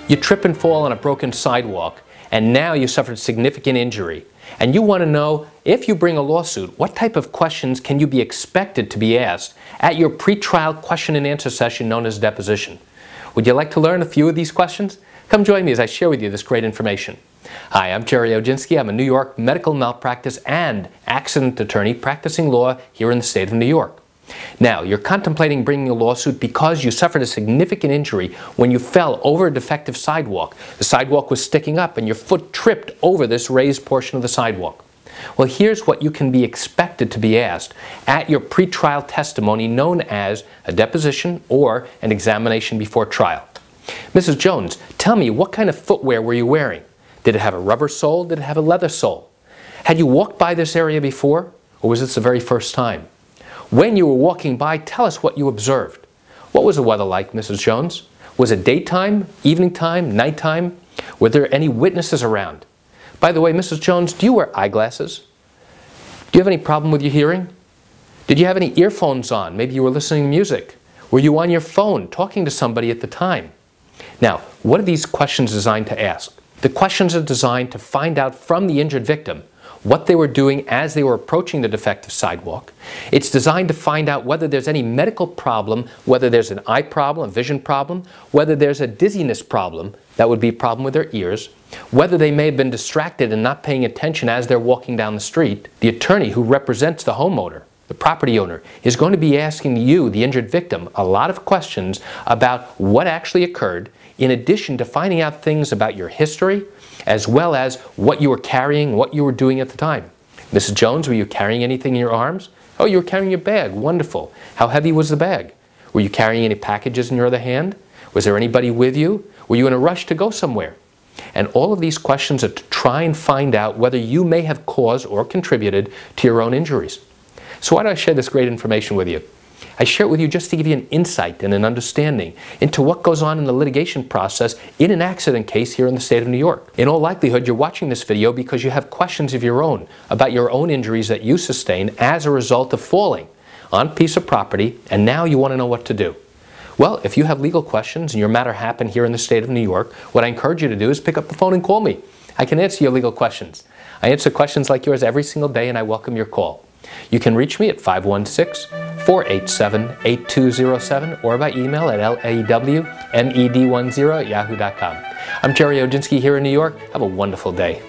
You trip and fall on a broken sidewalk, and now you suffered significant injury. And you want to know, if you bring a lawsuit, what type of questions can you be expected to be asked at your pretrial question and answer session known as deposition? Would you like to learn a few of these questions? Come join me as I share with you this great information. Hi, I'm Gerry Oginski. I'm a New York medical malpractice and accident attorney practicing law here in the state of New York. Now, you're contemplating bringing a lawsuit because you suffered a significant injury when you fell over a defective sidewalk. The sidewalk was sticking up and your foot tripped over this raised portion of the sidewalk. Well, here's what you can be expected to be asked at your pretrial testimony known as a deposition or an examination before trial. Mrs. Jones, tell me, what kind of footwear were you wearing? Did it have a rubber sole? Did it have a leather sole? Had you walked by this area before, or was this the very first time? When you were walking by, tell us what you observed. What was the weather like, Mrs. Jones? Was it daytime, evening time, nighttime? Were there any witnesses around? By the way, Mrs. Jones, do you wear eyeglasses? Do you have any problem with your hearing? Did you have any earphones on? Maybe you were listening to music. Were you on your phone talking to somebody at the time? Now, what are these questions designed to ask? The questions are designed to find out from the injured victim what they were doing as they were approaching the defective sidewalk. It's designed to find out whether there's any medical problem, whether there's an eye problem, a vision problem, whether there's a dizziness problem, that would be a problem with their ears, whether they may have been distracted and not paying attention as they're walking down the street. The attorney who represents the homeowner, the property owner, is going to be asking you, the injured victim, a lot of questions about what actually occurred, in addition to finding out things about your history, as well as what you were carrying, what you were doing at the time. Mrs. Jones, were you carrying anything in your arms? Oh, you were carrying your bag. Wonderful. How heavy was the bag? Were you carrying any packages in your other hand? Was there anybody with you? Were you in a rush to go somewhere? And all of these questions are to try and find out whether you may have caused or contributed to your own injuries. So why do I share this great information with you? I share it with you just to give you an insight and an understanding into what goes on in the litigation process in an accident case here in the state of New York. In all likelihood, you're watching this video because you have questions of your own about your own injuries that you sustained as a result of falling on a piece of property, and now you want to know what to do. Well, if you have legal questions and your matter happened here in the state of New York, what I encourage you to do is pick up the phone and call me. I can answer your legal questions. I answer questions like yours every single day, and I welcome your call. You can reach me at 516-487-8207 or by email at lawmed10@yahoo.com. I'm Gerry Oginski here in New York. Have a wonderful day.